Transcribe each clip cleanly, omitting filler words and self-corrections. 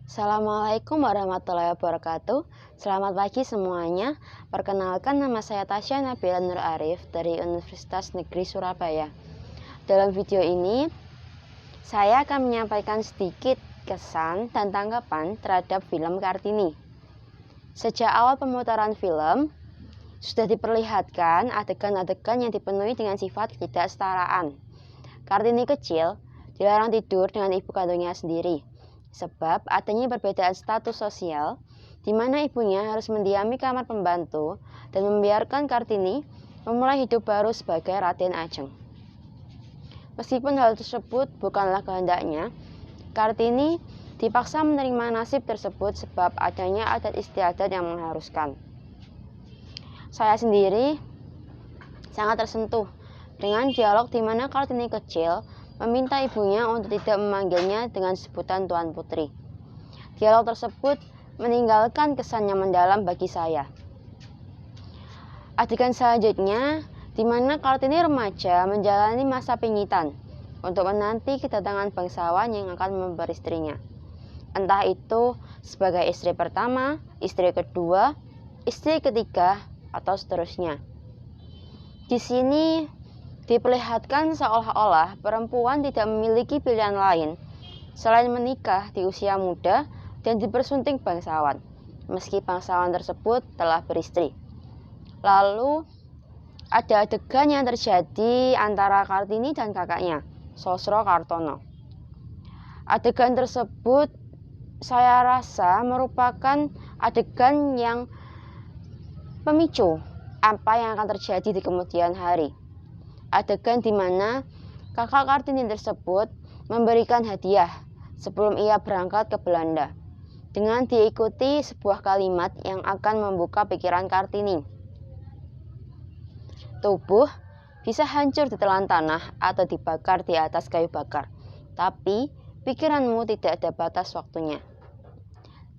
Assalamualaikum warahmatullahi wabarakatuh. Selamat pagi semuanya. Perkenalkan, nama saya Tasya Nabila Nur Arif dari Universitas Negeri Surabaya. Dalam video ini, saya akan menyampaikan sedikit kesan dan tanggapan terhadap film Kartini. Sejak awal pemutaran film, sudah diperlihatkan adegan-adegan yang dipenuhi dengan sifat ketidaksetaraan. Kartini kecil dilarang tidur dengan ibu kandungnya sendiri, sebab adanya perbedaan status sosial, di mana ibunya harus mendiami kamar pembantu dan membiarkan Kartini memulai hidup baru sebagai Raden Ajeng. Meskipun hal tersebut bukanlah kehendaknya, Kartini dipaksa menerima nasib tersebut sebab adanya adat istiadat yang mengharuskan. Saya sendiri sangat tersentuh dengan dialog di mana Kartini kecil meminta ibunya untuk tidak memanggilnya dengan sebutan Tuan Putri. Dialog tersebut meninggalkan kesan yang mendalam bagi saya. Adegan selanjutnya, di mana Kartini remaja menjalani masa pingitan untuk menanti kedatangan bangsawan yang akan memperistrinya. Entah itu sebagai istri pertama, istri kedua, istri ketiga, atau seterusnya. Di sini diperlihatkan seolah-olah perempuan tidak memiliki pilihan lain selain menikah di usia muda dan dipersunting bangsawan, meski bangsawan tersebut telah beristri. Lalu ada adegan yang terjadi antara Kartini dan kakaknya, Sosro Kartono. Adegan tersebut saya rasa merupakan adegan yang memicu apa yang akan terjadi di kemudian hari. Adegan di mana kakak Kartini tersebut memberikan hadiah sebelum ia berangkat ke Belanda, dengan diikuti sebuah kalimat yang akan membuka pikiran Kartini. Tubuh bisa hancur ditelan tanah atau dibakar di atas kayu bakar, tapi pikiranmu tidak ada batas waktunya.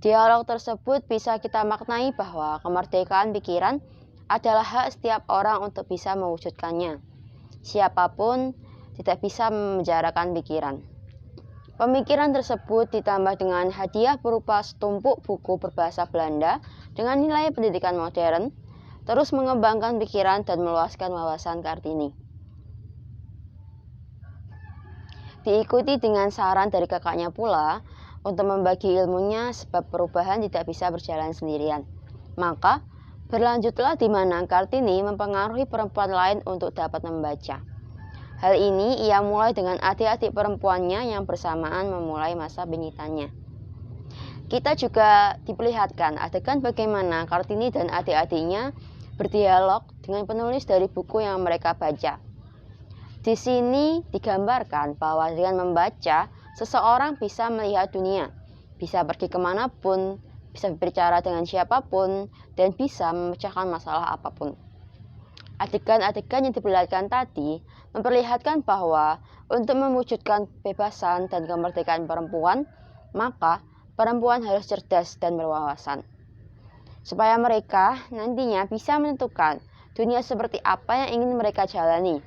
Dialog tersebut bisa kita maknai bahwa kemerdekaan pikiran adalah hak setiap orang untuk bisa mewujudkannya. Siapapun tidak bisa memenjarakan pikiran. Pemikiran tersebut ditambah dengan hadiah berupa setumpuk buku berbahasa Belanda dengan nilai pendidikan modern, terus mengembangkan pikiran dan meluaskan wawasan Kartini. Diikuti dengan saran dari kakaknya pula untuk membagi ilmunya sebab perubahan tidak bisa berjalan sendirian. Maka berlanjutlah di mana Kartini mempengaruhi perempuan lain untuk dapat membaca. Hal ini ia mulai dengan adik-adik perempuannya yang bersamaan memulai masa pingitannya. Kita juga diperlihatkan adegan bagaimana Kartini dan adik-adiknya berdialog dengan penulis dari buku yang mereka baca. Di sini digambarkan bahwa dengan membaca, seseorang bisa melihat dunia, bisa pergi kemanapun, bisa berbicara dengan siapapun, dan bisa memecahkan masalah apapun. Adegan-adegan yang diperlihatkan tadi memperlihatkan bahwa untuk mewujudkan kebebasan dan kemerdekaan perempuan, maka perempuan harus cerdas dan berwawasan. Supaya mereka nantinya bisa menentukan dunia seperti apa yang ingin mereka jalani.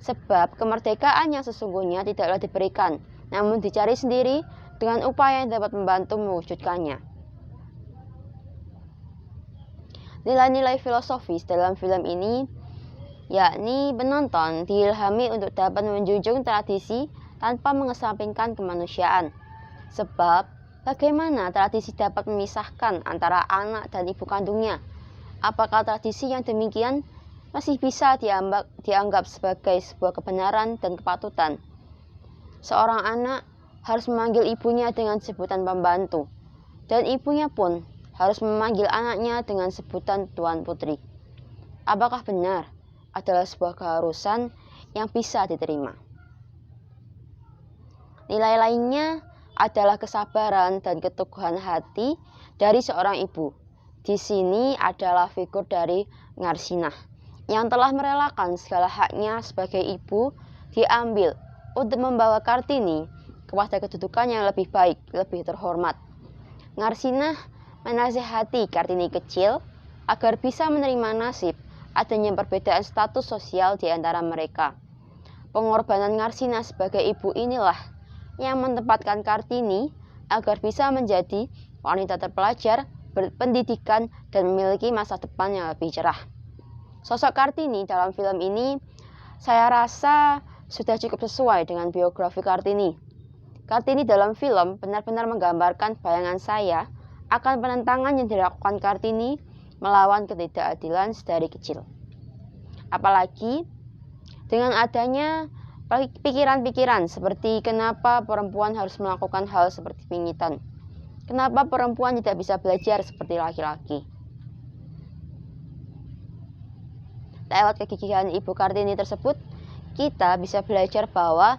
Sebab kemerdekaan yang sesungguhnya tidaklah diberikan, namun dicari sendiri dengan upaya yang dapat membantu mewujudkannya. Nilai-nilai filosofis dalam film ini yakni penonton diilhami untuk dapat menjunjung tradisi tanpa mengesampingkan kemanusiaan. Sebab bagaimana tradisi dapat memisahkan antara anak dan ibu kandungnya? Apakah tradisi yang demikian masih bisa dianggap sebagai sebuah kebenaran dan kepatutan? Seorang anak harus memanggil ibunya dengan sebutan pembantu, dan ibunya pun harus memanggil anaknya dengan sebutan Tuan Putri. Apakah benar adalah sebuah keharusan yang bisa diterima? Nilai lainnya adalah kesabaran dan keteguhan hati dari seorang ibu. Di sini adalah figur dari Ngarsinah yang telah merelakan segala haknya sebagai ibu diambil untuk membawa Kartini kepada kedudukan yang lebih baik, lebih terhormat. Ngarsinah menasihati Kartini kecil agar bisa menerima nasib adanya perbedaan status sosial di antara mereka. Pengorbanan Ngarsinah sebagai ibu inilah yang menempatkan Kartini agar bisa menjadi wanita terpelajar, berpendidikan, dan memiliki masa depan yang lebih cerah. Sosok Kartini dalam film ini saya rasa sudah cukup sesuai dengan biografi Kartini. Kartini dalam film benar-benar menggambarkan bayangan saya akan penentangan yang dilakukan Kartini melawan ketidakadilan sedari kecil. Apalagi dengan adanya pikiran-pikiran seperti kenapa perempuan harus melakukan hal seperti pingitan, kenapa perempuan tidak bisa belajar seperti laki-laki. Lewat kegigihan Ibu Kartini tersebut, kita bisa belajar bahwa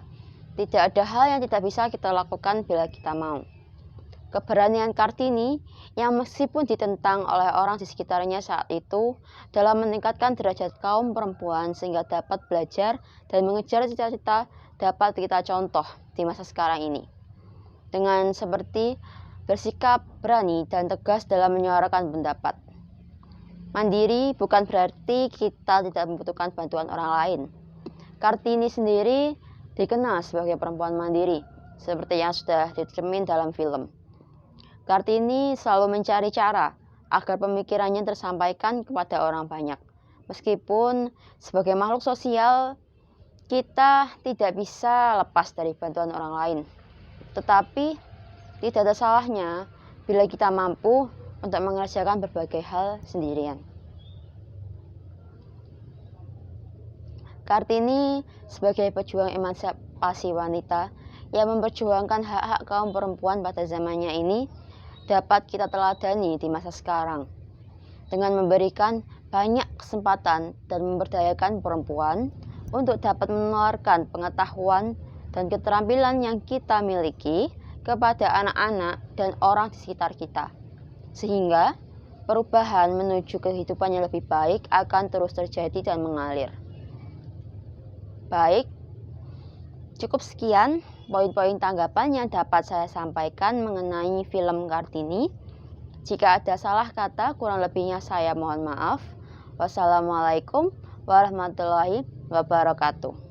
tidak ada hal yang tidak bisa kita lakukan bila kita mau. Keberanian Kartini yang meskipun ditentang oleh orang di sekitarnya saat itu dalam meningkatkan derajat kaum perempuan sehingga dapat belajar dan mengejar cita-cita dapat kita contoh di masa sekarang ini. Dengan seperti bersikap berani dan tegas dalam menyuarakan pendapat. Mandiri bukan berarti kita tidak membutuhkan bantuan orang lain. Kartini sendiri dikenal sebagai perempuan mandiri, seperti yang sudah dicermin dalam film. Kartini selalu mencari cara agar pemikirannya tersampaikan kepada orang banyak. Meskipun sebagai makhluk sosial, kita tidak bisa lepas dari bantuan orang lain. Tetapi tidak ada salahnya bila kita mampu untuk mengerjakan berbagai hal sendirian. Kartini sebagai pejuang emansipasi wanita yang memperjuangkan hak-hak kaum perempuan pada zamannya ini dapat kita teladani di masa sekarang dengan memberikan banyak kesempatan dan memberdayakan perempuan untuk dapat menularkan pengetahuan dan keterampilan yang kita miliki kepada anak-anak dan orang di sekitar kita. Sehingga perubahan menuju kehidupan yang lebih baik akan terus terjadi dan mengalir. Baik, cukup sekian poin-poin tanggapan yang dapat saya sampaikan mengenai film Kartini. Jika ada salah kata, kurang lebihnya saya mohon maaf. Wassalamualaikum warahmatullahi wabarakatuh.